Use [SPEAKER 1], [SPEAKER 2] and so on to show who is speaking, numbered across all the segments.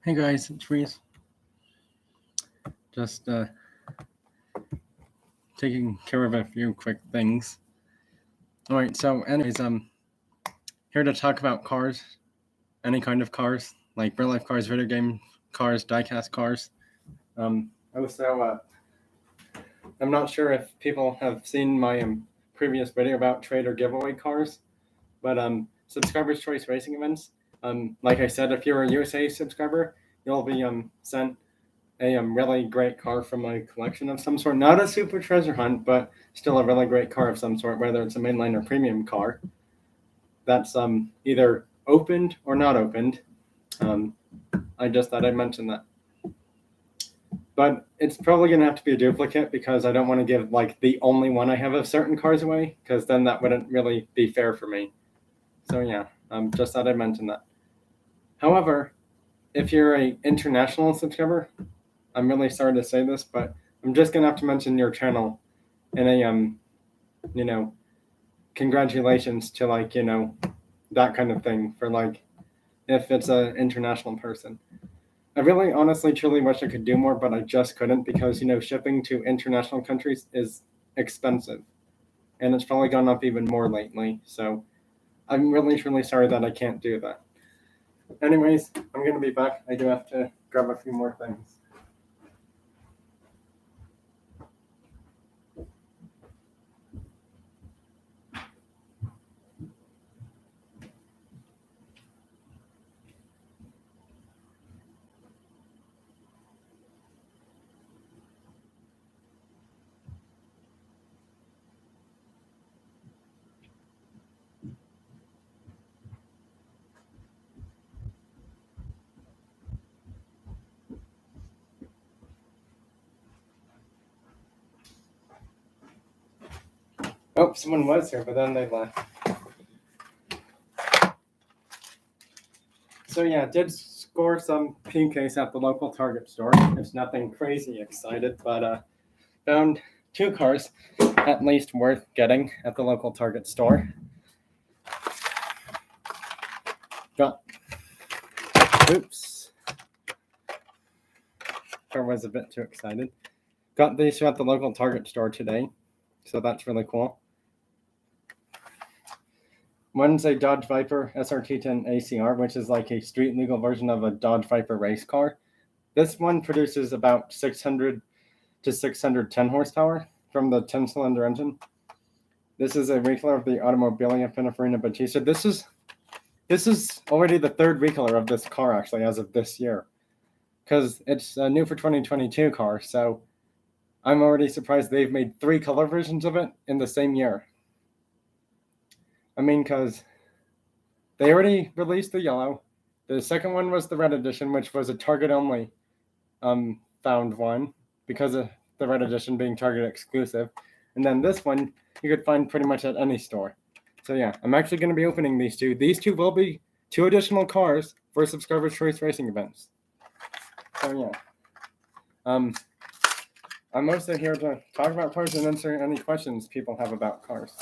[SPEAKER 1] Hey guys, it's Reese. Just taking care of a few quick things. All right, so anyways, here to talk about cars, any kind of cars, like real life cars, video game cars, diecast cars. Also, I'm not sure if people have seen my previous video about trade or giveaway cars, but subscribers choice racing events. Like I said, if you're a USA subscriber, you'll be sent a really great car from my collection of some sort. Not a super treasure hunt, but still a really great car of some sort, whether it's a mainline or premium car. That's either opened or not opened. I just thought I'd mention that. But it's probably going to have to be a duplicate because I don't want to give like the only one I have of certain cars away, because then that wouldn't really be fair for me. So yeah, just thought I'd mention that. However, if you're a international subscriber, I'm really sorry to say this, but I'm just gonna have to mention your channel in a congratulations to that kind of thing for if it's an international person. I really honestly truly wish I could do more, but I just couldn't because shipping to international countries is expensive, and it's probably gone up even more lately. So I'm really truly sorry that I can't do that. Anyways, I'm gonna be back. I do have to grab a few more things. Oh, someone was here, but then they left. So yeah, did score some PKs at the local Target store. There's nothing crazy excited, but found two cars at least worth getting at the local Target store. Oops. Car was a bit too excited. Got these at the local Target store today, so that's really cool. One's a Dodge Viper SRT10 ACR, which is like a street legal version of a Dodge Viper race car. This one produces about 600 to 610 horsepower from the 10-cylinder engine. This is a recolor of the Automobilia Pininfarina Battista. This is already the third recolor of this car actually as of this year, because it's a new for 2022 car. So I'm already surprised they've made 3 color versions of it in the same year. I mean, because they already released the yellow. The second one was the red edition, which was a Target only found one because of the red edition being Target exclusive. And then this one you could find pretty much at any store. So yeah, I'm actually going to be opening these two. These two will be 2 additional cars for subscriber choice racing events. So yeah, I'm also here to talk about cars and answer any questions people have about cars.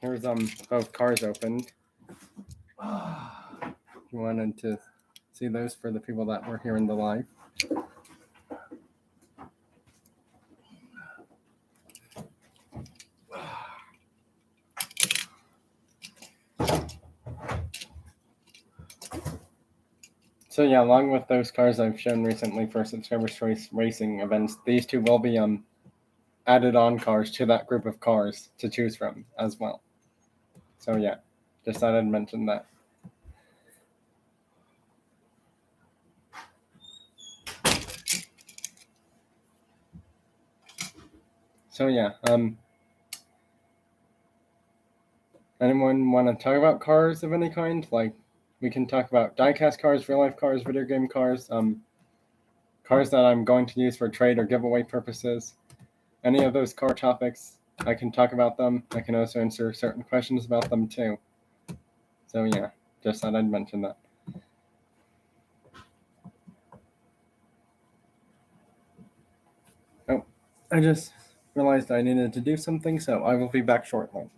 [SPEAKER 1] Here's both cars opened. You wanted to see those for the people that were here in the live. So yeah, along with those cars I've shown recently for subscriber choice racing events, these two will be added on cars to that group of cars to choose from as well. So yeah, just thought I'd mention that. So yeah, anyone want to talk about cars of any kind? Like, we can talk about diecast cars, real life cars, video game cars, cars that I'm going to use for trade or giveaway purposes. Any of those car topics, I can talk about them. I can also answer certain questions about them too. So yeah, just thought I'd mention that. Oh, I just realized I needed to do something, so I will be back shortly.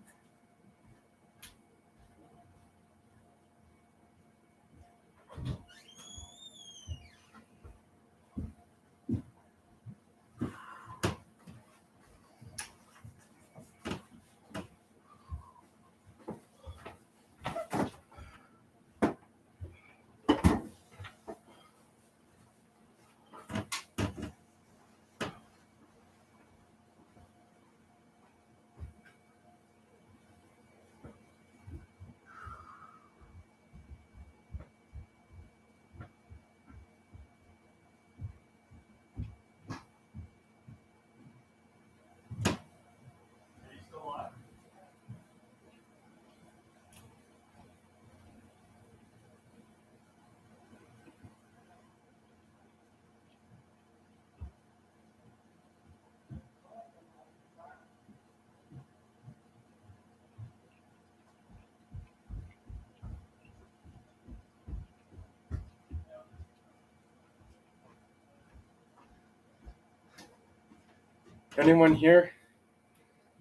[SPEAKER 1] Anyone here?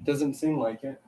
[SPEAKER 1] Doesn't seem like it.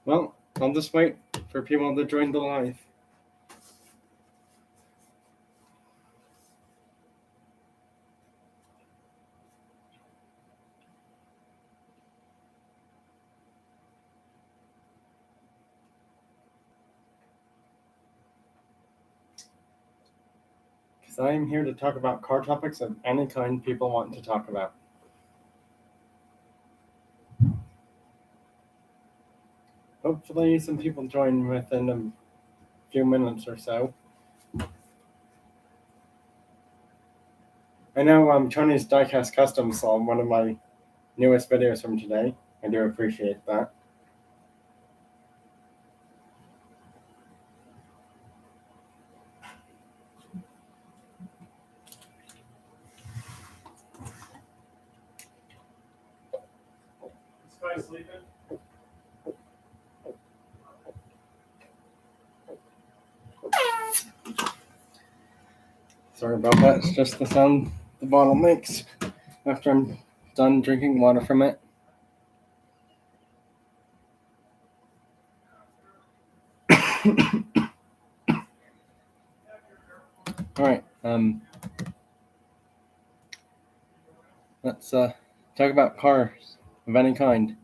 [SPEAKER 1] Well, I'll just wait for people to join the live. Because I am here to talk about car topics of any kind people want to talk about. Hopefully some people join within a few minutes or so. I know Tony's Diecast Custom saw one of my newest videos from today. I do appreciate that.
[SPEAKER 2] This guy's sleeping?
[SPEAKER 1] Sorry about that. It's just the sound the bottle makes after I'm done drinking water from it. All right. Let's talk about cars of any kind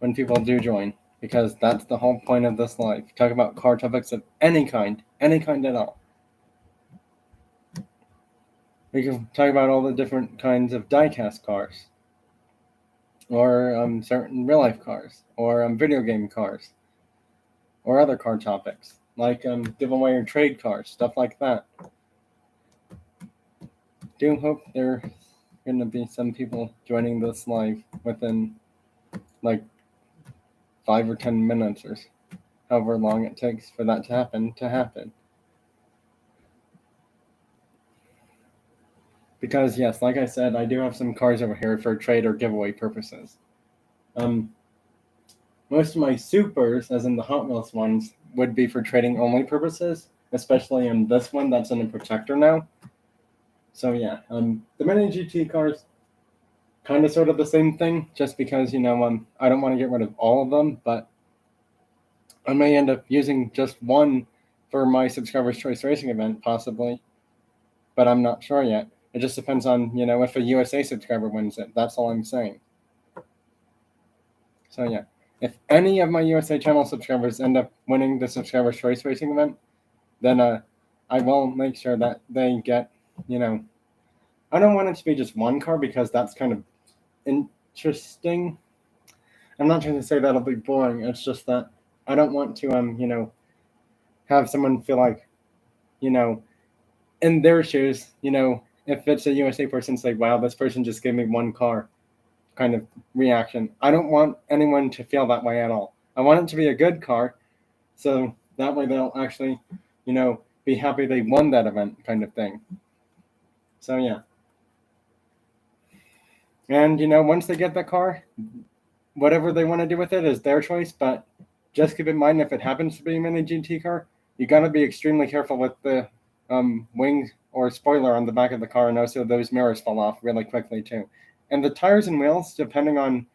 [SPEAKER 1] when people do join, because that's the whole point of this live. Talk about car topics of any kind at all. We can talk about all the different kinds of diecast cars, or certain real life cars, or video game cars, or other car topics like giveaway or trade cars, stuff like that. Do hope there's going to be some people joining this live within like 5 or 10 minutes or however long it takes for that to happen. Because yes, like I said, I do have some cars over here for trade or giveaway purposes. Most of my supers, as in the Hot Wheels ones, would be for trading only purposes, especially in this one that's in a protector now. So yeah, the Mini GT cars, kind of sort of the same thing, just because, I don't want to get rid of all of them, but I may end up using just one for my Subscribers Choice Racing event, possibly, but I'm not sure yet. It just depends on, if a USA subscriber wins it. That's all I'm saying. So yeah, if any of my USA channel subscribers end up winning the Subscribers Choice Racing event, then I will make sure that they get, I don't want it to be just one car because that's kind of interesting. I'm not trying to say that'll be boring. It's just that I don't want to have someone feel like, in their shoes, if it's a USA person, say, wow, this person just gave me one car kind of reaction. I don't want anyone to feel that way at all. I want it to be a good car, so that way they'll actually, be happy they won that event kind of thing. So yeah. And once they get that car, whatever they want to do with it is their choice, but just keep in mind if it happens to be a mini GT car, you got to be extremely careful with the wing or spoiler on the back of the car, and also those mirrors fall off really quickly too. And the tires and wheels, depending on,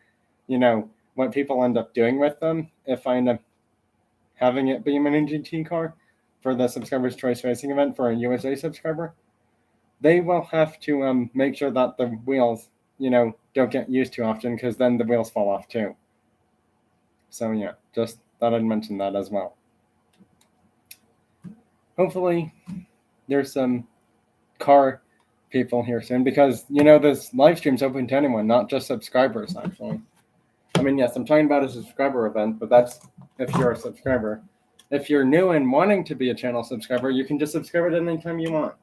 [SPEAKER 1] what people end up doing with them, if I end up having it be a mini GT car for the Subscribers Choice Racing event for a USA subscriber, they will have to make sure that the wheels, don't get used too often, because then the wheels fall off too. So yeah, just thought I'd mention that as well. Hopefully there's some car people here soon, because this live stream's open to anyone, not just subscribers actually. I mean, yes, I'm talking about a subscriber event, but that's if you're a subscriber. If you're new and wanting to be a channel subscriber, you can just subscribe at any time you want.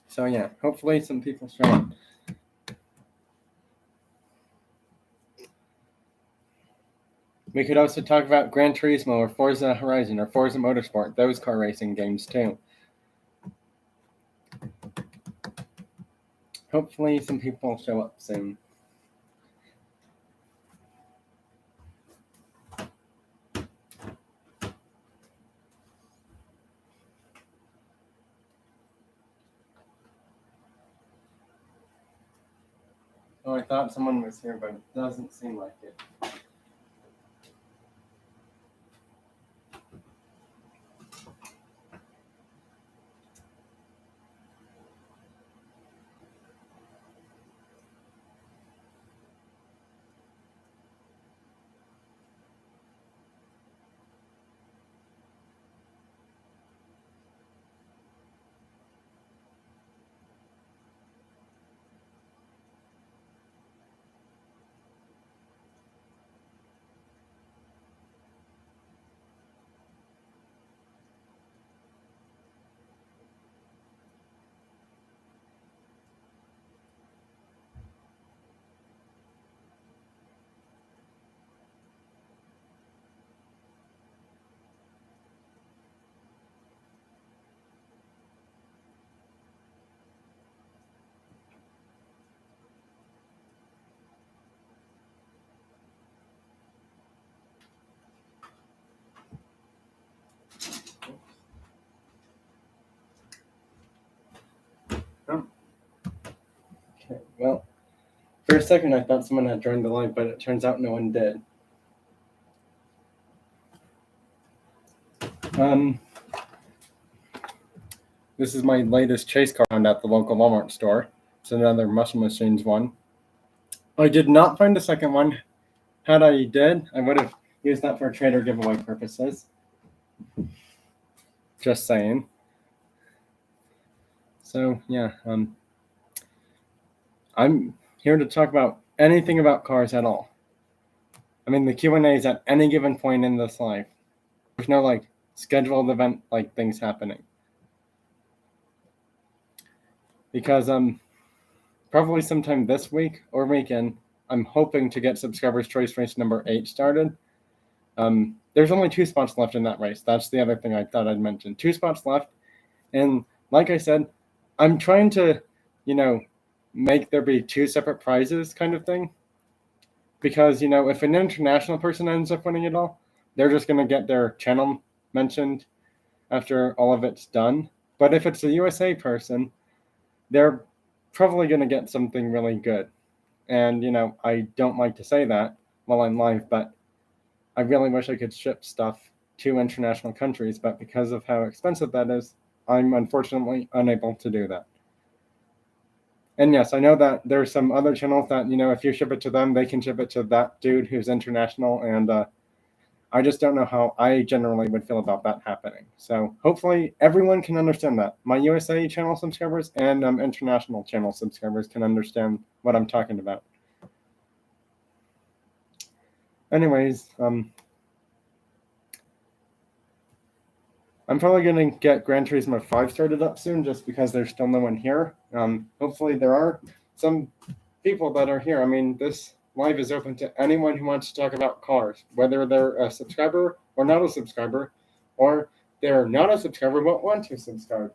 [SPEAKER 1] So yeah, hopefully some people show up. We could also talk about Gran Turismo or Forza Horizon or Forza Motorsport, those car racing games too. Hopefully some people show up soon. Oh, I thought someone was here, but it doesn't seem like it. Oh. Okay, well, for a second I thought someone had joined the live, but it turns out no one did. This is my latest chase car found at the local Walmart store. It's another Muscle Machines one. I did not find a second one. Had I did, I would have used that for trader giveaway purposes. Just saying. So yeah, I'm here to talk about anything about cars at all. I mean, the Q&A is at any given point in this live. There's no scheduled event things happening. Because probably sometime this week or weekend, I'm hoping to get Subscribers Choice Race number 8 started. There's only 2 spots left in that race. That's the other thing I thought I'd mention. 2 spots left. And like I said, I'm trying to, make there be 2 separate prizes kind of thing. Because, if an international person ends up winning it all, they're just going to get their channel mentioned after all of it's done. But if it's a USA person, they're probably going to get something really good. And, I don't like to say that while I'm live, but I really wish I could ship stuff to international countries, but because of how expensive that is, I'm unfortunately unable to do that. And yes, I know that there's some other channels that, if you ship it to them, they can ship it to that dude who's international. And I just don't know how I generally would feel about that happening. So hopefully everyone can understand that. My USA channel subscribers and international channel subscribers can understand what I'm talking about. Anyways, I'm probably going to get Gran Turismo 5 started up soon just because there's still no one here. Hopefully there are some people that are here. I mean, this live is open to anyone who wants to talk about cars, whether they're a subscriber or not a subscriber, or they're not a subscriber but want to subscribe.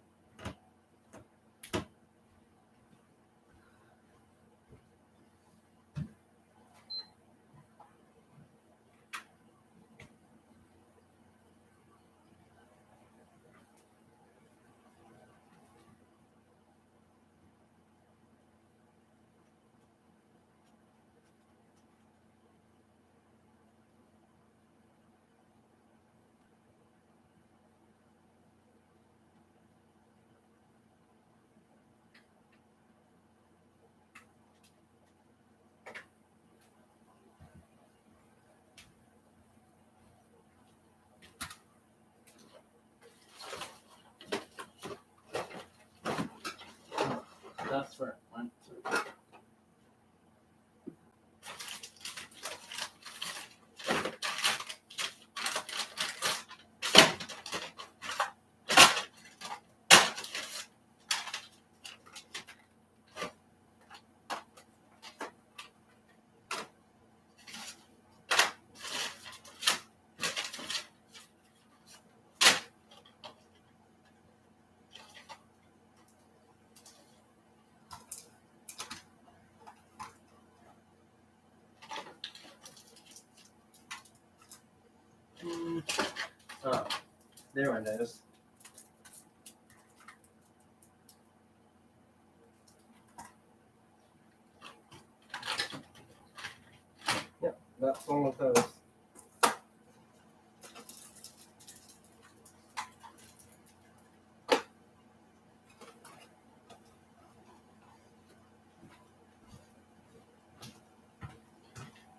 [SPEAKER 1] That's where it went to. Oh, there it is. Yep, that's all of those.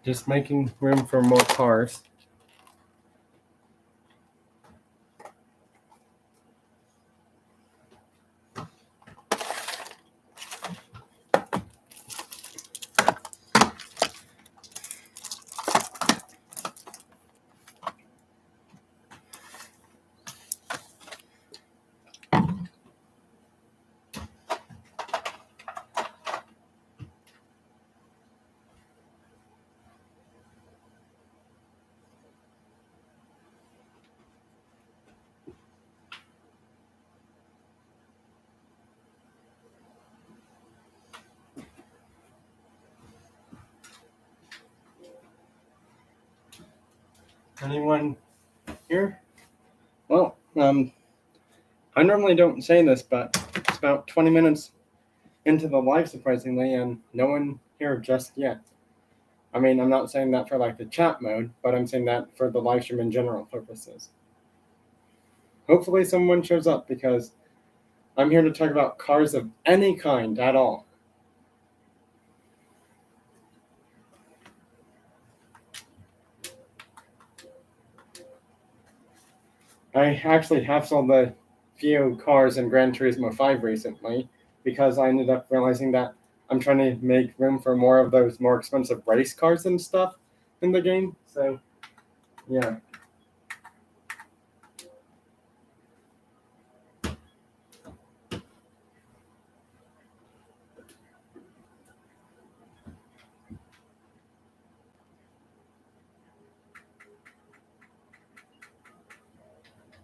[SPEAKER 1] Just making room for more cars. Anyone here? Well, I normally don't say this, but it's about 20 minutes into the live, surprisingly, and no one here just yet. I mean, I'm not saying that for like the chat mode, but I'm saying that for the live stream in general purposes. Hopefully someone shows up because I'm here to talk about cars of any kind at all. I actually have sold a few cars in Gran Turismo 5 recently because I ended up realizing that I'm trying to make room for more of those more expensive race cars and stuff in the game. So, yeah.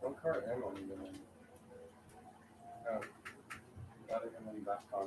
[SPEAKER 1] What car am I even in? Oh, not even in that car.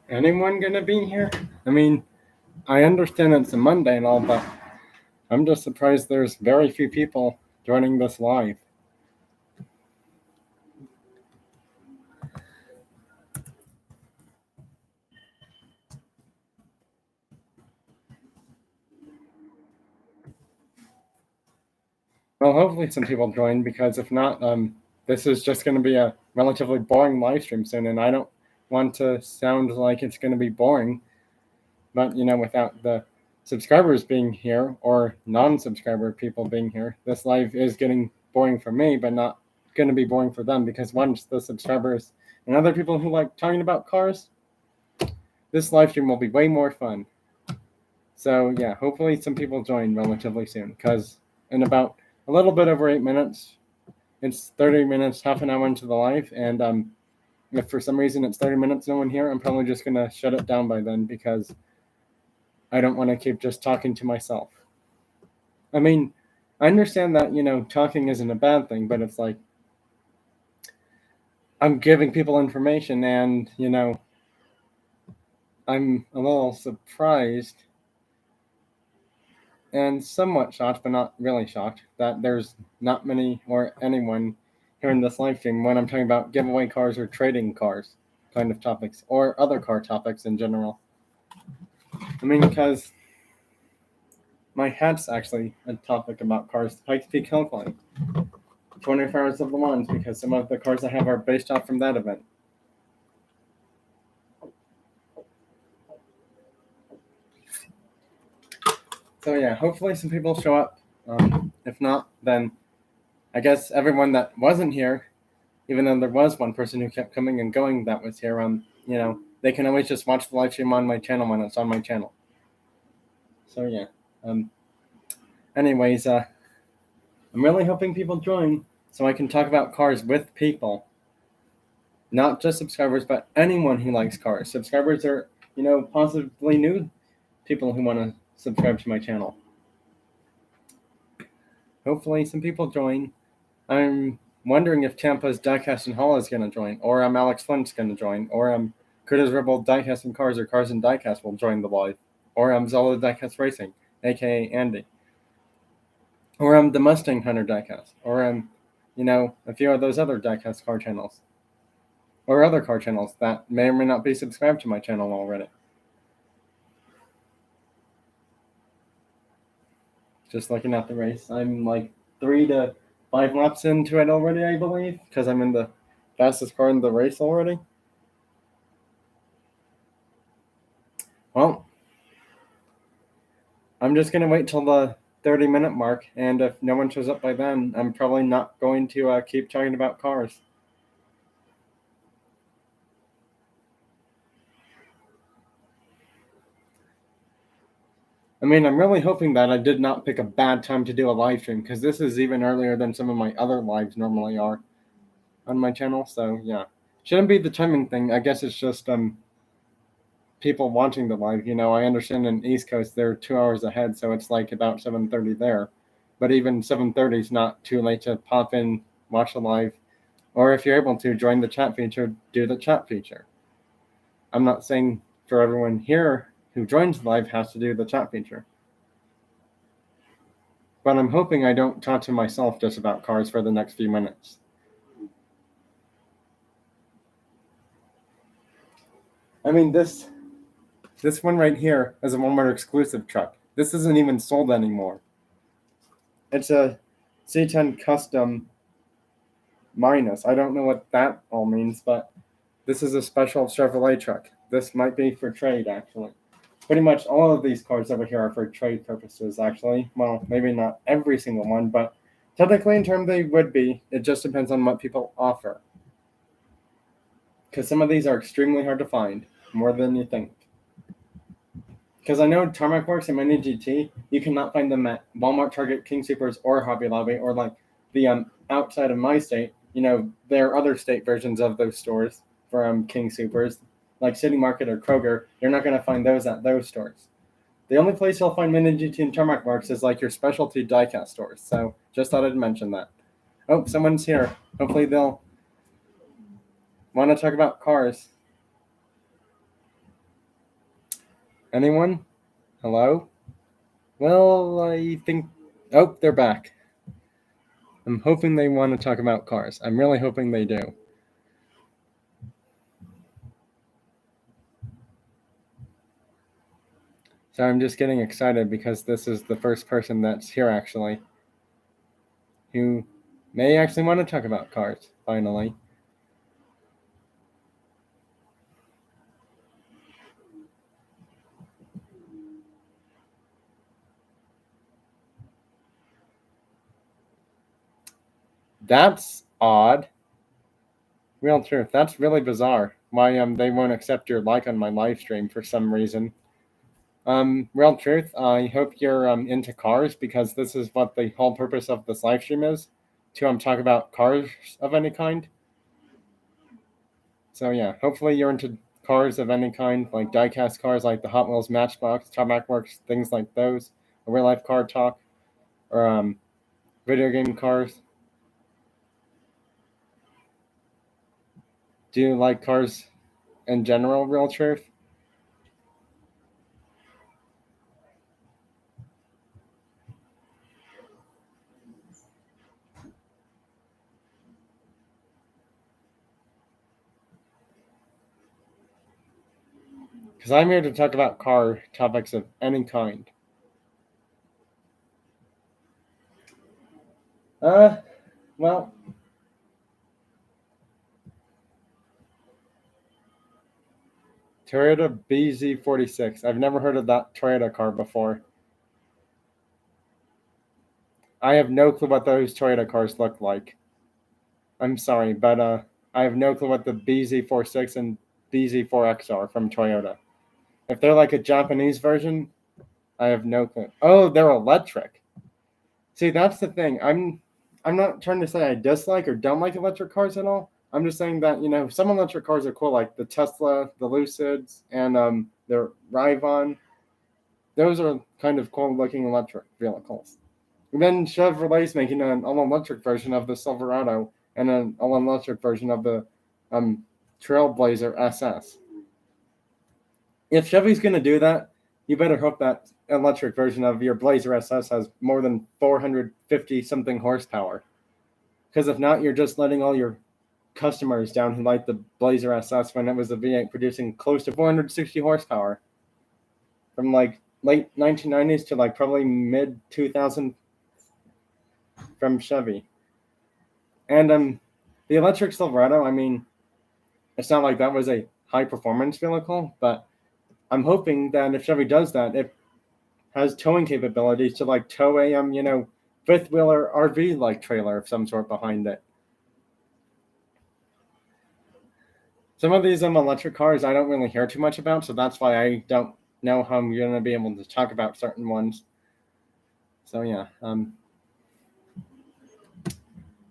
[SPEAKER 1] anyone gonna be here? I mean, I understand it's a Monday and all, but I'm just surprised there's very few people joining this live. Well, hopefully some people join, because if not, this is just going to be a relatively boring live stream soon, and I don't want to sound like it's going to be boring. But without the subscribers being here or non-subscriber people being here, this live is getting boring for me, but not going to be boring for them, because once the subscribers and other people who like talking about cars, this live stream will be way more fun. So yeah, hopefully some people join relatively soon, because in about a little bit over 8 minutes, it's 30 minutes, half an hour into the live, and if for some reason it's 30 minutes, no one here, I'm probably just gonna shut it down by then, because I don't want to keep just talking to myself. I mean, I understand that talking isn't a bad thing, but it's like I'm giving people information, and I'm a little surprised and somewhat shocked, but not really shocked, that there's not many or anyone here in this live stream when I'm talking about giveaway cars or trading cars kind of topics, or other car topics in general. I mean, because my hat's actually a topic about cars. Pikes Peak Hillclimb, 24 Hours of Le Mans, because some of the cars I have are based off from that event. So yeah, hopefully some people show up. If not, then I guess everyone that wasn't here, even though there was one person who kept coming and going that was here, they can always just watch the live stream on my channel when it's on my channel. So yeah. Anyways, I'm really hoping people join so I can talk about cars with people. Not just subscribers, but anyone who likes cars. Subscribers are, possibly new people who want to subscribe to my channel. Hopefully some people join. I'm wondering if Tampa's Diecast and Hall is going to join, or Alex Flint's going to join, or Curtis Rebel Diecast and Cars, or Cars and Diecast will join the live, or Zola Diecast Racing, aka Andy, or the Mustang Hunter Diecast, or a few of those other diecast car channels, or other car channels that may or may not be subscribed to my channel already. Just looking at the race, I'm like 3 to 5 laps into it already, I believe, because I'm in the fastest car in the race already. Well, I'm just going to wait till the 30-minute mark, and if no one shows up by then, I'm probably not going to keep talking about cars. I mean, I'm really hoping that I did not pick a bad time to do a live stream, because this is even earlier than some of my other lives normally are on my channel. So yeah, shouldn't be the timing thing. I guess it's just people watching the live. I understand in East Coast they're 2 hours ahead, so it's like about 7:30 there. But even 7:30 is not too late to pop in, watch the live, or if you're able to join the chat feature, do the chat feature. I'm not saying for everyone here who joins live has to do the chat feature. But I'm hoping I don't talk to myself just about cars for the next few minutes. I mean, this one right here is a Walmart exclusive truck. This isn't even sold anymore. It's a C10 Custom minus. I don't know what that all means, but this is a special Chevrolet truck. This might be for trade, actually. Pretty much all of these cars over here are for trade purposes, actually. Well, maybe not every single one, but technically in terms they would be. It just depends on what people offer. Because some of these are extremely hard to find, more than you think. Because I know Tarmac Works and Mini GT, you cannot find them at Walmart, Target, King Supers, or Hobby Lobby, or like the outside of my state. There are other state versions of those stores for King Supers, like City Market or Kroger. You're not going to find those at those stores. The only place you'll find Mini GT and Tarmac Works is like your specialty diecast stores. So just thought I'd mention that. Oh, someone's here. Hopefully they'll want to talk about cars. Anyone? Hello? Well, I think... Oh, they're back. I'm hoping they want to talk about cars. I'm really hoping they do. So I'm just getting excited because this is the first person that's here actually who may actually want to talk about cars, finally. That's odd. Real truth. That's really bizarre. Why they won't accept your like on my live stream for some reason. Real truth. I hope you're into cars because this is what the whole purpose of this live stream is, to talk about cars of any kind. So yeah, hopefully you're into cars of any kind, like diecast cars, like the Hot Wheels Matchbox, Tarmac Works, things like those. A real life car talk, or video game cars. Do you like cars in general, real truth? Because I'm here to talk about car topics of any kind. Well, Toyota BZ46. I've never heard of that Toyota car before. I have no clue what those Toyota cars look like. I'm sorry, but I have no clue what the BZ46 and BZ4X are from Toyota. If they're like a Japanese version, I have no clue. Oh, they're electric. See, that's the thing. I'm not trying to say I dislike or don't like electric cars at all. I'm just saying that, some electric cars are cool, like the Tesla, the Lucids, and the Rivian. Those are kind of cool looking electric vehicles. And then Chevrolet's making an all-electric version of the Silverado and an all-electric version of the Trailblazer SS. If Chevy's going to do that, you better hope that electric version of your Blazer SS has more than 450 something horsepower. Because if not, you're just letting all your customers down who like the Blazer SS when it was a V8 producing close to 460 horsepower. From like late 1990s to like probably mid 2000 from Chevy. And the electric Silverado, I mean, it's not like that was a high performance vehicle, but I'm hoping that if Chevy does that, it has towing capabilities to like tow a fifth wheeler RV like trailer of some sort behind it. Some of these electric cars I don't really hear too much about, so that's why I don't know how I'm gonna be able to talk about certain ones. So yeah.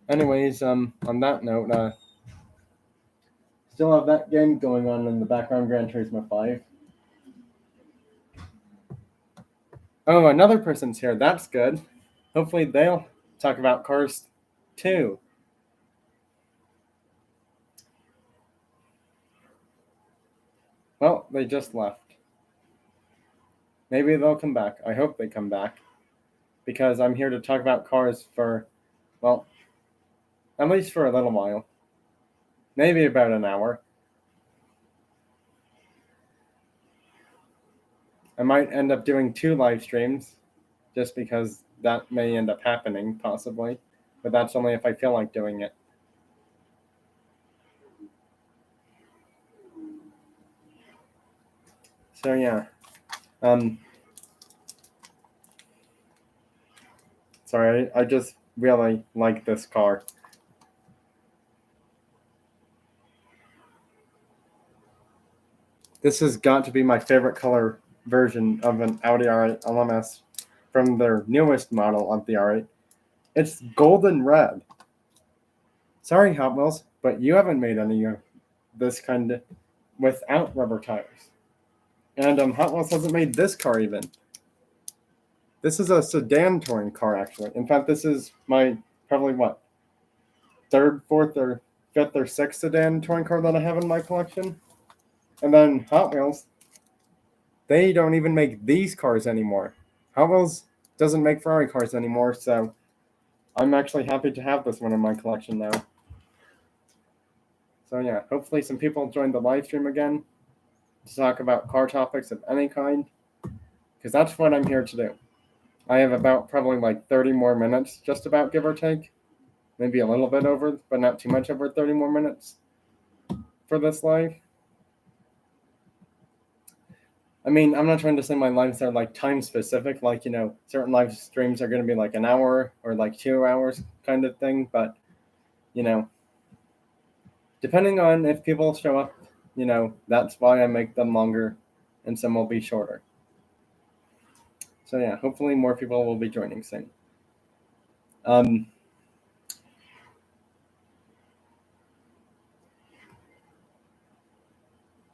[SPEAKER 1] Anyways, on that note, still have that game going on in the background, Gran Turismo 5. Oh, another person's here. That's good. Hopefully they'll talk about cars too. Well, they just left. Maybe they'll come back. I hope they come back. Because I'm here to talk about cars for, well, at least for a little while. Maybe about an hour. I might end up doing 2 live streams, just because that may end up happening, possibly. But that's only if I feel like doing it. So yeah. Sorry, I just really like this car. This has got to be my favorite color version of an Audi R8 LMS from their newest model of the R8. It's golden red. Sorry, Hot Wheels, but you haven't made any of this kind of without rubber tires. And Hot Wheels hasn't made this car even. This is a sedan touring car, actually. In fact, this is my probably third, fourth, or fifth or sixth sedan touring car that I have in my collection. And then Hot Wheels they don't even make these cars anymore. Hot Wheels doesn't make Ferrari cars anymore, so I'm actually happy to have this one in my collection now. So yeah, hopefully some people join the live stream again to talk about car topics of any kind, because that's what I'm here to do. I have about probably like 30 more minutes, just about, give or take. Maybe a little bit over, but not too much over 30 more minutes for this live. I mean, I'm not trying to say my lives are like time specific, like, certain live streams are going to be like an hour or like 2 hours kind of thing, but, depending on if people show up, that's why I make them longer and some will be shorter. So yeah, hopefully more people will be joining soon.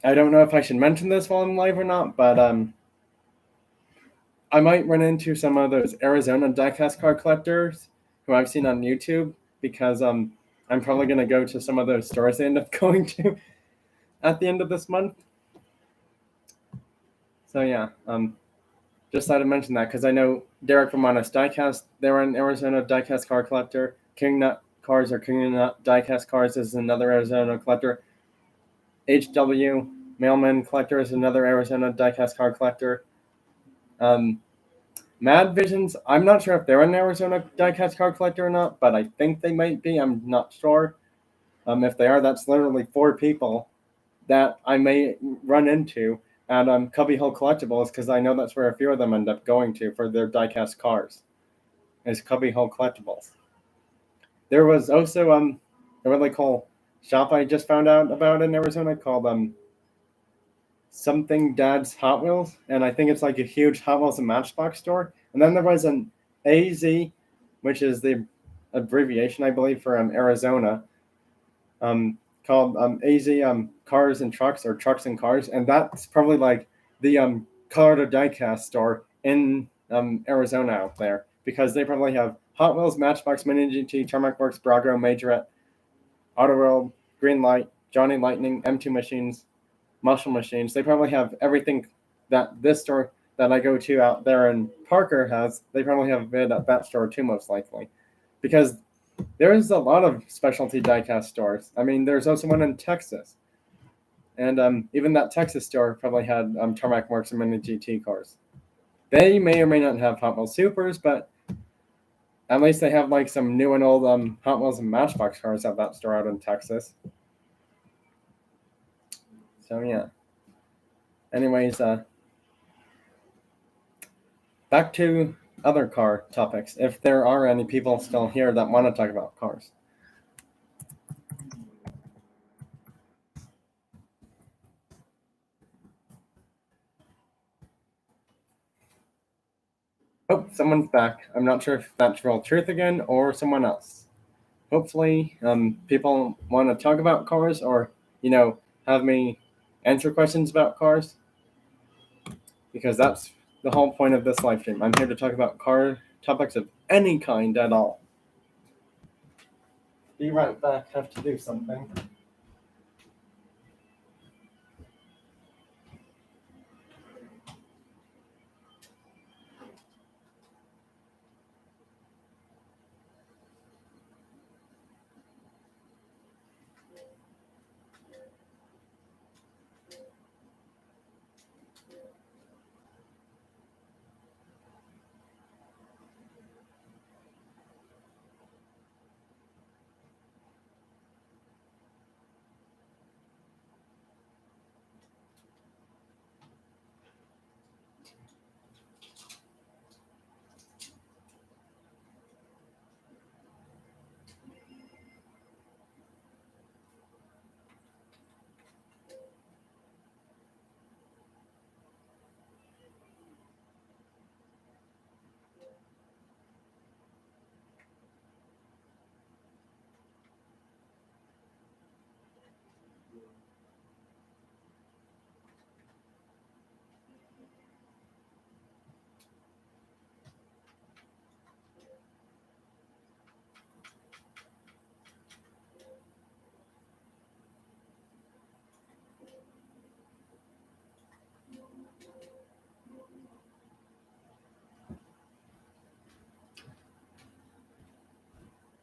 [SPEAKER 1] I don't know if I should mention this while I'm live or not, but I might run into some of those Arizona diecast car collectors who I've seen on YouTube, because I'm probably going to go to some of those stores I end up going to at the end of this month. So yeah, just thought I'd mention that because I know Derek from Honest Diecast, they're an Arizona diecast car collector. King Nut Cars or King Nut Diecast Cars is another Arizona collector. HW Mailman Collector is another Arizona diecast car collector. Mad Visions, I'm not sure if they're an Arizona diecast car collector or not, but I think they might be. I'm not sure. If they are, that's literally 4 people that I may run into at Cubby Hole Collectibles, because I know that's where a few of them end up going to for their diecast cars, is Cubby Hole Collectibles. There was also a really cool shop I just found out about in Arizona called something Dad's Hot Wheels, and I think it's like a huge Hot Wheels and Matchbox store. And then there was an AZ, which is the abbreviation, I believe, for Arizona, called AZ Cars and Trucks, or Trucks and Cars, and that's probably like the Colorado diecast store in Arizona out there, because they probably have Hot Wheels, Matchbox, Mini GT, Tarmac Works, Brago, Majorette, Auto World, Greenlight, Johnny Lightning, M2 Machines, Muscle Machines. They probably have everything that this store that I go to out there in Parker has. They probably have it at that store too, most likely, because there's a lot of specialty diecast stores. I mean, there's also one in Texas, and even that Texas store probably had Tarmac Works and Mini GT cars. They may or may not have Hot Wheels Supers, but at least they have like some new and old Hot Wheels and Matchbox cars at that store out in Texas. So yeah. Anyways, back to other car topics, if there are any people still here that want to talk about cars. Oh, someone's back. I'm not sure if that's Real Truth again or someone else. Hopefully, people want to talk about cars, or, have me answer questions about cars, because that's the whole point of this live stream. I'm here to talk about car topics of any kind at all. Be right back. Have to do something.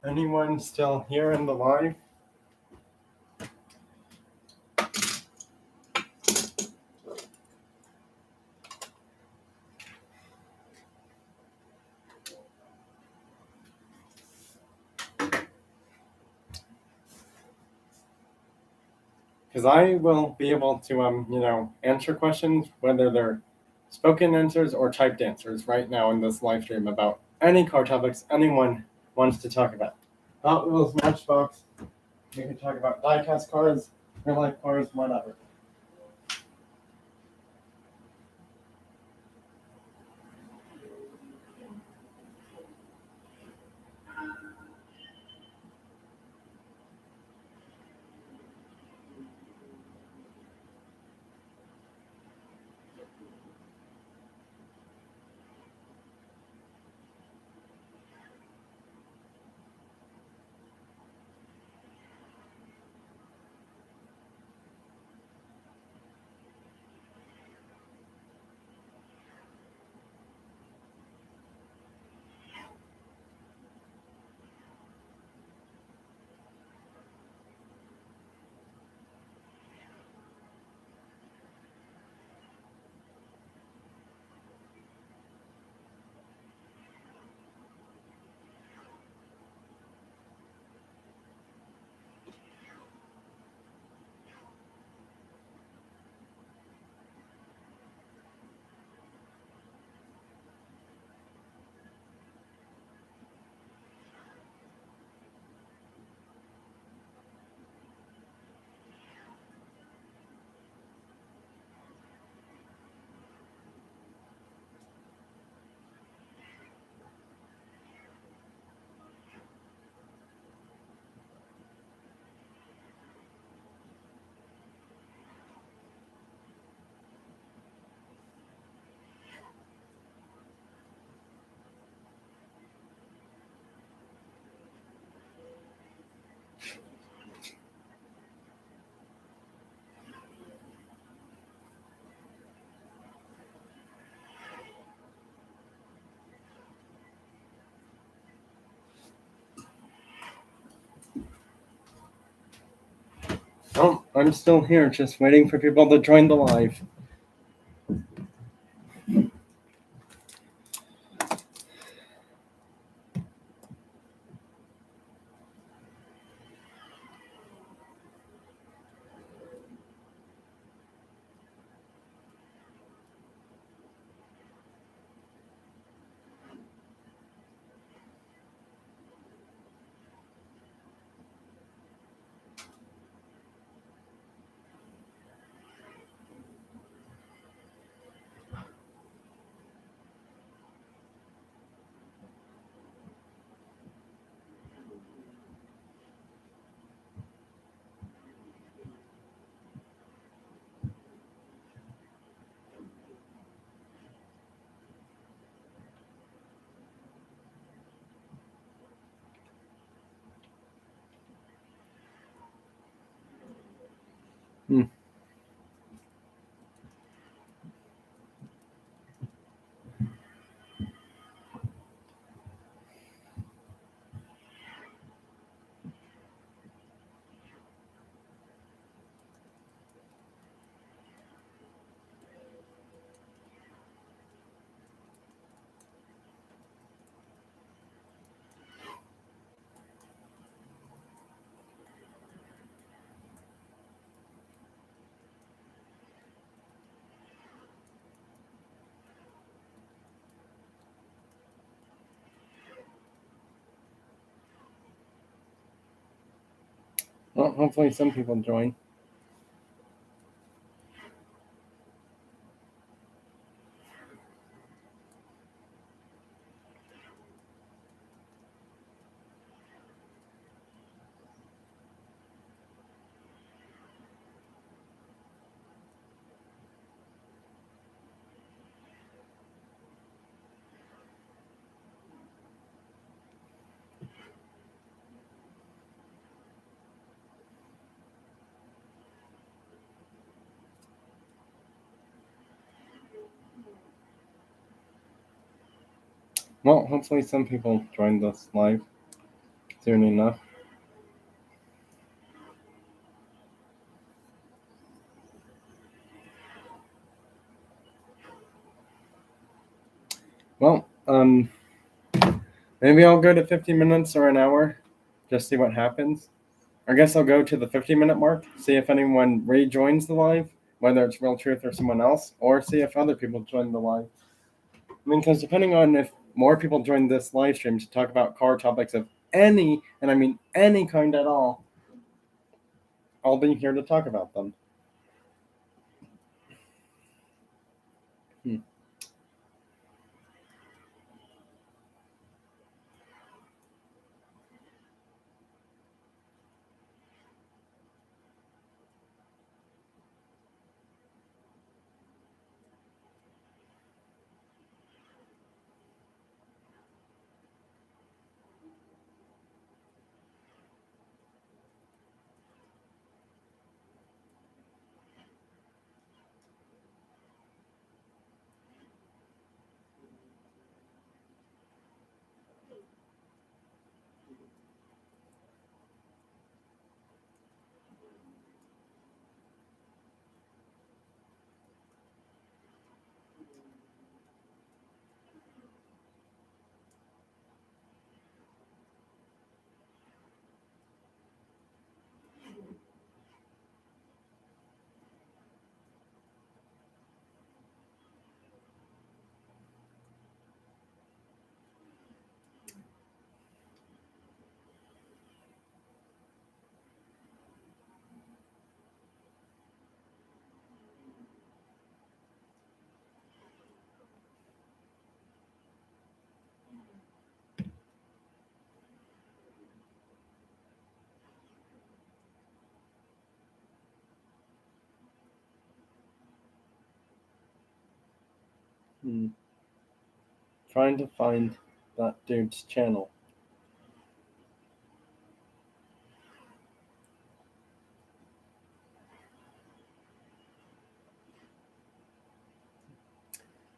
[SPEAKER 1] Anyone still here in the live? Because I will be able to answer questions, whether they're spoken answers or typed answers, right now in this live stream about any car topics anyone wants to talk about. Hot Wheels, Matchbox. We can talk about diecast cars, real life cars, whatever. Oh, I'm still here, just waiting for people to join the live. Well, hopefully some people join. Well, hopefully some people joined us live. soon enough. Well, maybe I'll go to 50 minutes or an hour, just see what happens. I guess I'll go to the 50-minute mark, see if anyone rejoins the live, whether it's Real Truth or someone else, or see if other people join the live. I mean, because depending on if more people join this live stream to talk about car topics of any, and I mean any kind at all, I'll be here to talk about them. Trying to find that dude's channel.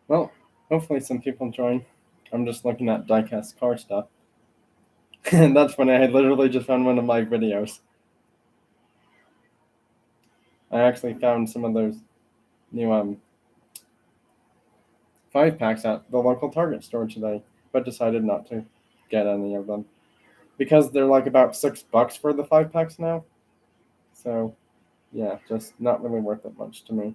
[SPEAKER 1] Well, hopefully some people join. I'm just looking at diecast car stuff. And that's when I literally just found one of my videos. I actually found some of those new 5-packs at the local Target store today, but decided not to get any of them because they're like about $6 for the 5-packs now. So, yeah, just not really worth it much to me.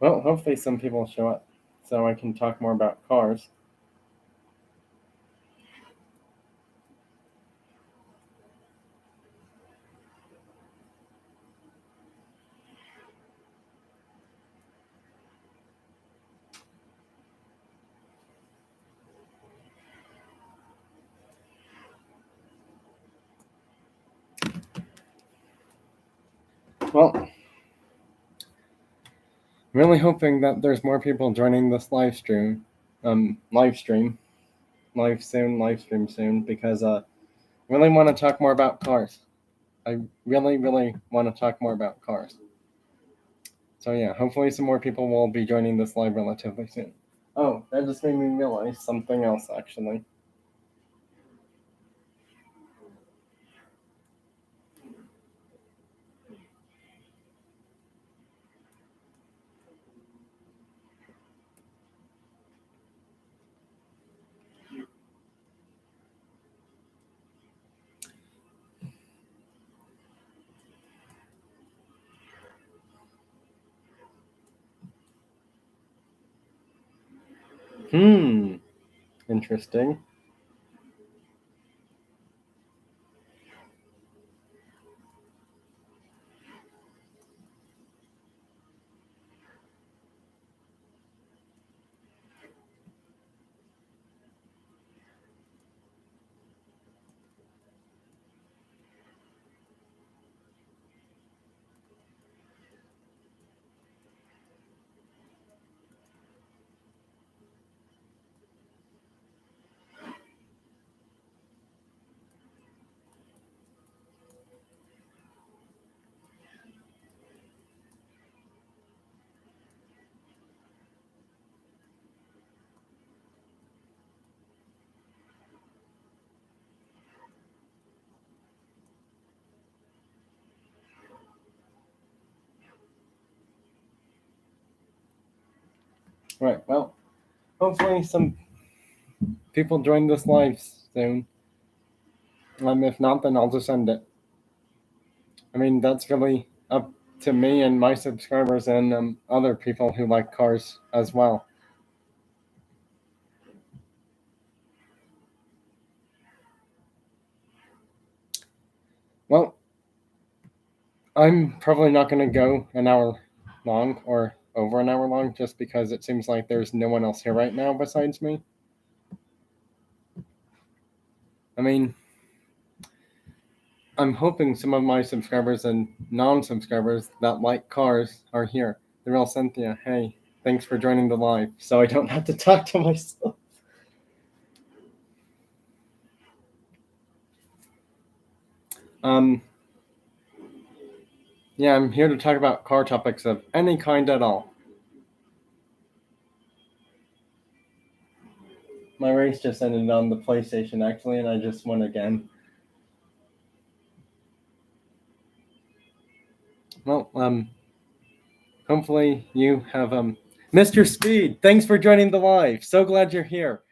[SPEAKER 1] Well, hopefully some people show up so I can talk more about cars. Well, really hoping that there's more people joining this live stream soon, because I really want to talk more about cars. I really, really want to talk more about cars. So yeah, hopefully some more people will be joining this live relatively soon. Oh, that just made me realize something else, actually. Interesting. Right. Well, hopefully some people join this live soon. If not, then I'll just end it. I mean, that's really up to me and my subscribers and other people who like cars as well. Well, I'm probably not going to go an hour long or over an hour long just because it seems like there's no one else here right now besides me. I mean, I'm hoping some of my subscribers and non-subscribers that like cars are here. The real Cynthia, hey, thanks for joining the live, so I don't have to talk to myself. Yeah, I'm here to talk about car topics of any kind at all. My race just ended on the PlayStation, actually, and I just won again. Well, hopefully you have, Mr. Speed, thanks for joining the live. So glad you're here.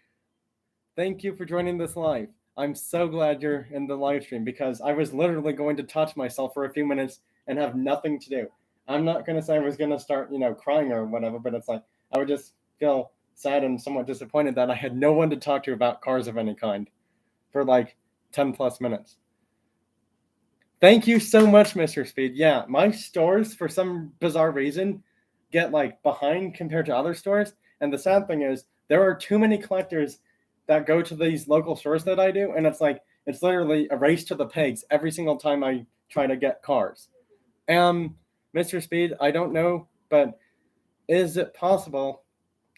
[SPEAKER 1] Thank you for joining this live. I'm so glad you're in the live stream because I was literally going to touch myself for a few minutes and have nothing to do. I'm not going to say I was going to start, crying or whatever, but it's like I would just feel sad and somewhat disappointed that I had no one to talk to about cars of any kind for like 10 plus minutes. Thank you so much, Mr. Speed. Yeah, my stores, for some bizarre reason, get like behind compared to other stores. And the sad thing is there are too many collectors that go to these local stores that I do, and it's literally a race to the pegs every single time I try to get cars. Mr. Speed, I don't know, but is it possible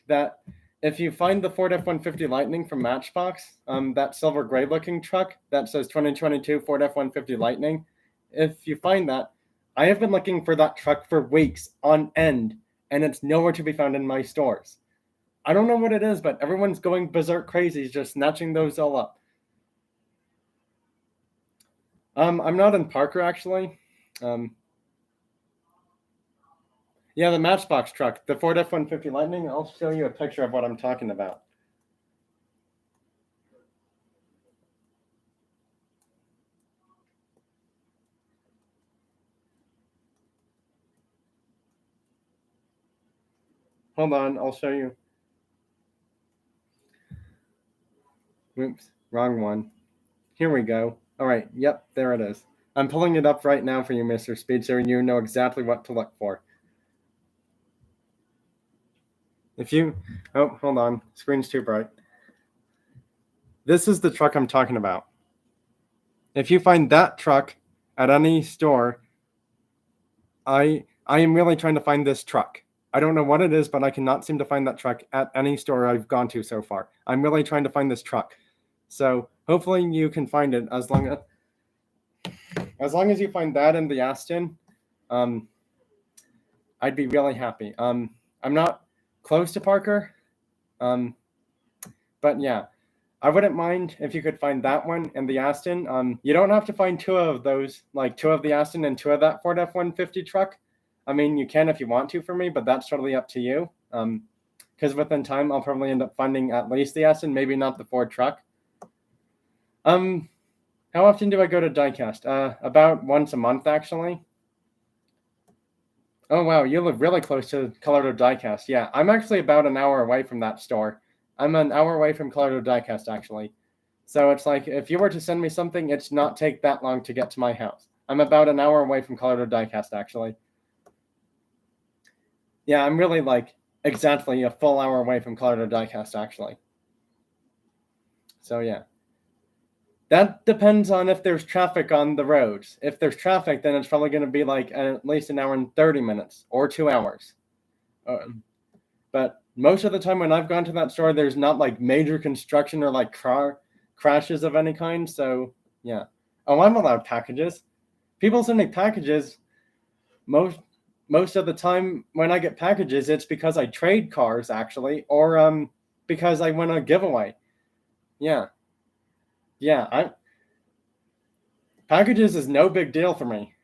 [SPEAKER 1] that if you find the Ford F-150 Lightning from Matchbox, that silver gray looking truck that says 2022 Ford F-150 Lightning, if you find that, I have been looking for that truck for weeks on end, and it's nowhere to be found in my stores. I don't know what it is, but everyone's going berserk crazy, just snatching those all up. I'm not in Parker, actually. Yeah, the Matchbox truck, the Ford F-150 Lightning. I'll show you a picture of what I'm talking about. Hold on, I'll show you. Oops, wrong one. Here we go. All right, yep, there it is. I'm pulling it up right now for you, Mr. Speed, so you know exactly what to look for. Oh, hold on, screen's too bright. This is the truck I'm talking about. If you find that truck at any store, I am really trying to find this truck. I don't know what it is, but I cannot seem to find that truck at any store I've gone to so far. I'm really trying to find this truck. So hopefully you can find it as long as you find that in the Aston, I'd be really happy. I'm not close to Parker, but yeah, I wouldn't mind if you could find that one and the Aston. You don't have to find two of those, like two of the Aston and two of that Ford F-150 truck. I mean, you can if you want to for me, but that's totally up to you. Because within time, I'll probably end up funding at least the Aston, maybe not the Ford truck. How often do I go to Diecast? About once a month, actually. Oh, wow, you live really close to Colorado Diecast. Yeah, I'm actually about an hour away from that store. I'm an hour away from Colorado Diecast, actually. So it's like, if you were to send me something, it's not take that long to get to my house. I'm about an hour away from Colorado Diecast, actually. Yeah, I'm really like exactly a full hour away from Colorado Diecast, actually. So yeah. That depends on if there's traffic on the roads. If there's traffic, then it's probably going to be like at least an hour and 30 minutes or 2 hours. But most of the time when I've gone to that store, there's not like major construction or like car crashes of any kind. So yeah. Oh, I'm allowed packages. People send me packages. Most of the time when I get packages, it's because I trade cars actually, or because I win a giveaway. Yeah. Yeah, packages is no big deal for me.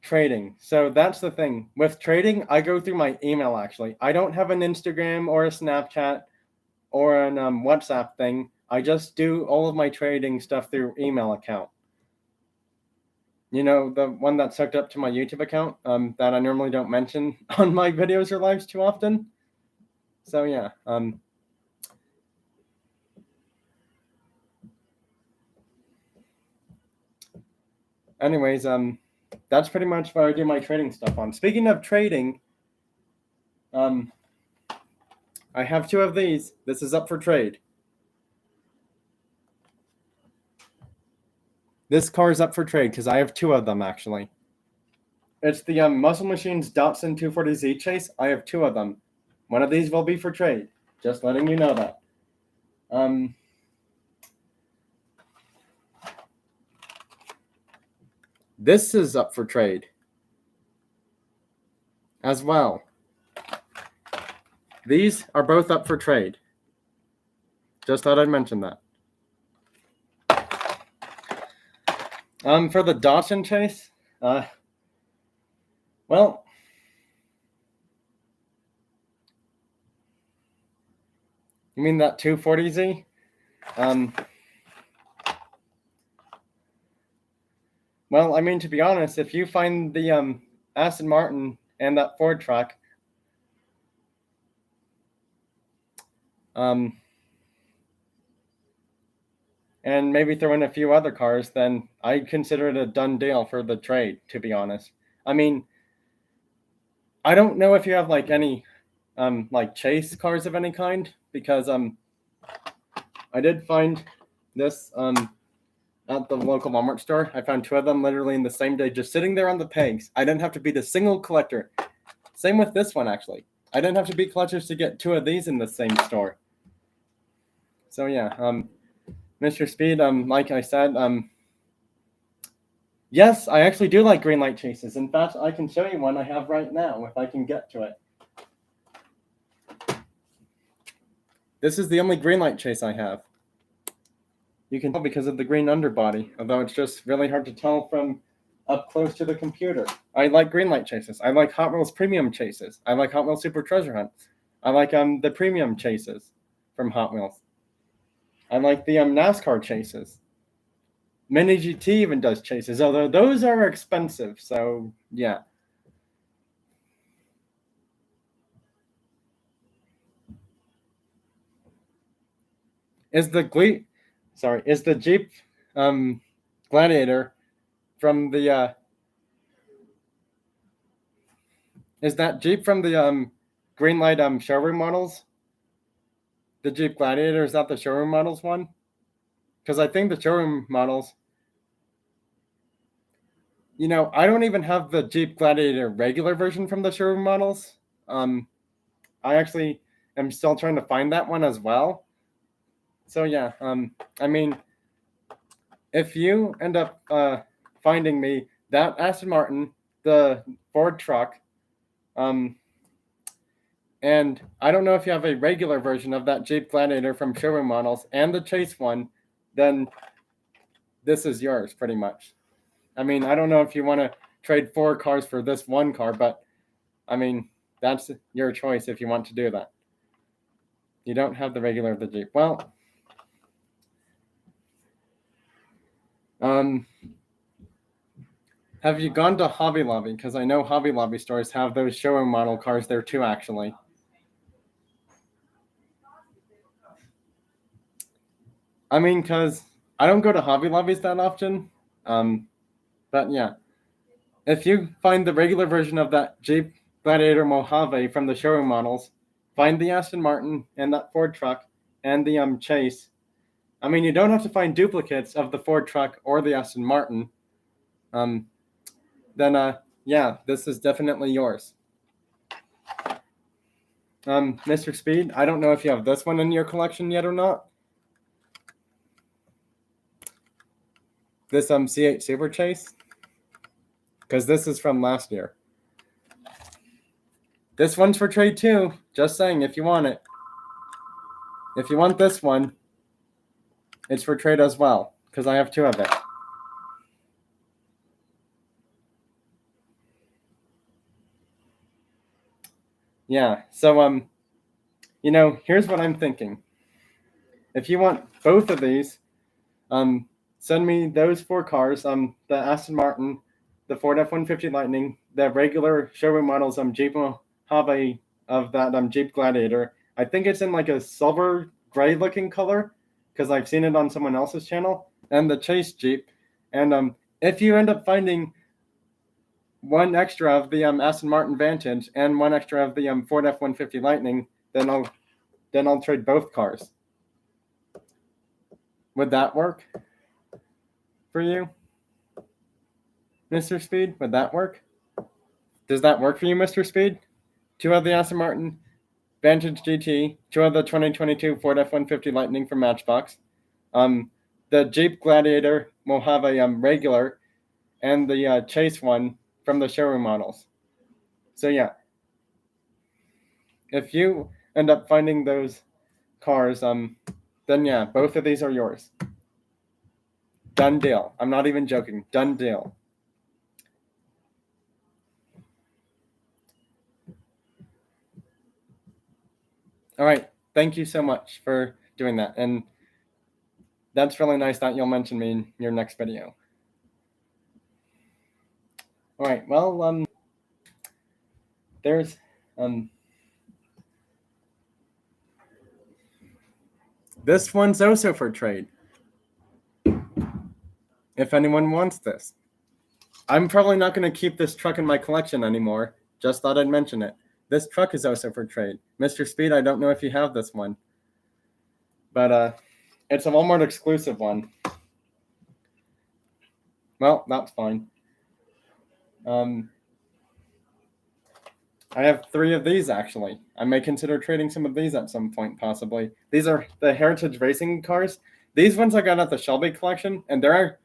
[SPEAKER 1] trading. So that's the thing. With trading, I go through my email actually. I don't have an Instagram or a Snapchat or an WhatsApp thing. I just do all of my trading stuff through email account. You know, the one that's hooked up to my YouTube account that I normally don't mention on my videos or lives too often. So yeah. Anyways, that's pretty much where I do my trading stuff on. Speaking of trading, I have two of these. This is up for trade. This car is up for trade because I have two of them actually. It's the Muscle Machines Datsun 240Z Chase. I have two of them. One of these will be for trade. Just letting you know that. This is up for trade as well. These are both up for trade. Just thought I'd mention that. For the Datsun Chase, well, you mean that 240Z? Well, I mean, to be honest, if you find the Aston Martin and that Ford truck, and maybe throw in a few other cars, then I'd consider it a done deal for the trade, to be honest. I mean, I don't know if you have like any like chase cars of any kind, because I did find this at the local Walmart store. I found two of them literally in the same day, just sitting there on the pegs. I didn't have to be the single collector. Same with this one, actually. I didn't have to be collectors to get two of these in the same store. So yeah, Mr. Speed, like I said, yes, I actually do like green light chases. In fact, I can show you one I have right now if I can get to it. This is the only green light chase I have. You can tell because of the green underbody, although it's just really hard to tell from up close to the computer. I like green light chases. I like Hot Wheels premium chases. I like Hot Wheels Super Treasure Hunt. I like the premium chases from Hot Wheels. I like the NASCAR chases. Mini GT even does chases, although those are expensive. So yeah. Is the Jeep Gladiator from the is that Jeep from the Greenlight showroom models? The Jeep Gladiator, is that the showroom models one? Because I think the showroom models, you know, I don't even have the Jeep Gladiator regular version from the showroom models. I actually am still trying to find that one as well. So yeah, I mean, if you end up finding me that Aston Martin, the Ford truck, and I don't know if you have a regular version of that Jeep Gladiator from showroom models and the Chase one, then this is yours pretty much. I mean, I don't know if you want to trade 4 cars for this one car, but I mean, that's your choice if you want to do that. You don't have the regular of the Jeep. Well, have you gone to Hobby Lobby? Because I know Hobby Lobby stores have those showroom model cars there too, actually. I mean, because I don't go to Hobby Lobbies that often. But yeah, if you find the regular version of that Jeep Gladiator Mojave from the showroom models, find the Aston Martin and that Ford truck and the Chase. I mean, you don't have to find duplicates of the Ford truck or the Aston Martin. Then yeah, this is definitely yours. Mr. Speed, I don't know if you have this one in your collection yet or not. This C8 Super Chase, because this is from last year. This one's for trade too. Just saying, if you want it. If you want this one, it's for trade as well, because I have 2 of it. yeah, so here's what I'm thinking. If you want both of these, send me those 4 cars. The Aston Martin, the Ford F-150 Lightning, the regular showroom models, Jeep Mojave of that Jeep Gladiator. I think it's in like a silver gray looking color because I've seen it on someone else's channel, and the Chase Jeep. And if you end up finding one extra of the Aston Martin Vantage and one extra of the Ford F-150 Lightning, then I'll trade both cars. Would that work for you, Mr. Speed? Would that work? Does that work for you, Mr. Speed? 2 of the Aston Martin Vantage GT, 2 of the 2022 Ford F-150 Lightning from Matchbox, the Jeep Gladiator Mojave regular, and the Chase one from the showroom models. So yeah, if you end up finding those cars, then yeah, both of these are yours. Done deal. I'm not even joking. Done deal. All right. Thank you so much for doing that. And that's really nice that you'll mention me in your next video. All right. Well, there's this one's also for trade. If anyone wants this. I'm probably not going to keep this truck in my collection anymore. Just thought I'd mention it. This truck is also for trade. Mr. Speed, I don't know if you have this one. But it's a Walmart exclusive one. Well, that's fine. I have 3 of these, actually. I may consider trading some of these at some point, possibly. These are the Heritage Racing cars. These ones I got at the Shelby collection, and they're,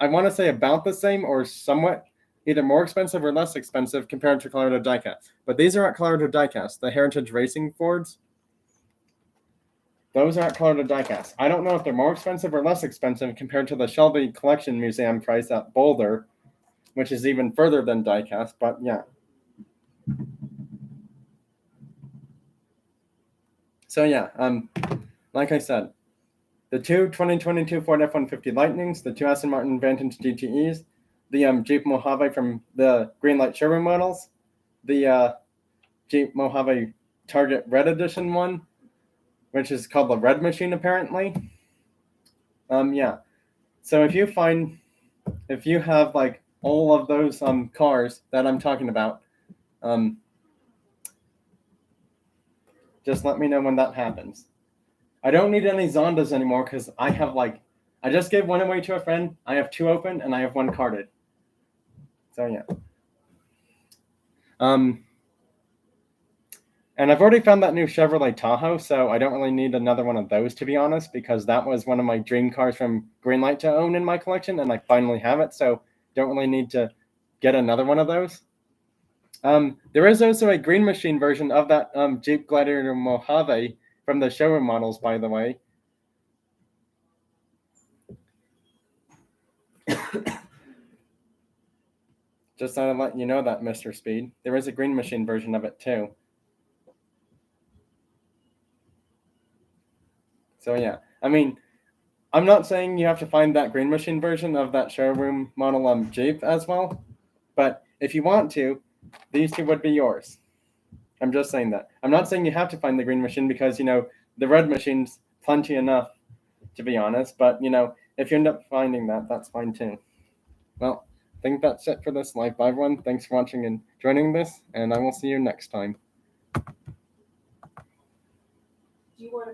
[SPEAKER 1] I want to say, about the same or somewhat either more expensive or less expensive compared to Colorado Diecast. But these are at Colorado Diecast, the Heritage Racing Fords. Those are at Colorado Diecast. I don't know if they're more expensive or less expensive compared to the Shelby Collection Museum price at Boulder, which is even further than Diecast, but yeah. So yeah, like I said, the 2 2022 Ford F-150 Lightnings, the 2 Aston Martin Vantage GTEs, the Jeep Mojave from the Greenlight showroom models, the Jeep Mojave Target Red Edition one, which is called the Red Machine apparently. Yeah. So if you have like all of those cars that I'm talking about, just let me know when that happens. I don't need any Zondas anymore because I just gave one away to a friend. I have 2 open and I have 1 carded. So yeah. And I've already found that new Chevrolet Tahoe, so I don't really need another one of those, to be honest, because that was one of my dream cars from Greenlight to own in my collection, and I finally have it, so don't really need to get another one of those. There is also a Green Machine version of that Jeep Gladiator Mojave from the showroom models, by the way. Just thought I'd let you know that, Mr. Speed. There is a Green Machine version of it, too. So, yeah. I mean, I'm not saying you have to find that Green Machine version of that showroom model Jeep as well. But if you want to, these 2 would be yours. I'm just saying that. I'm not saying you have to find the Green Machine because, the Red Machine's plenty enough, to be honest. But, if you end up finding that, that's fine too. Well, I think that's it for this live. Bye, everyone. Thanks for watching and joining this, and I will see you next time.
[SPEAKER 3] Do you want to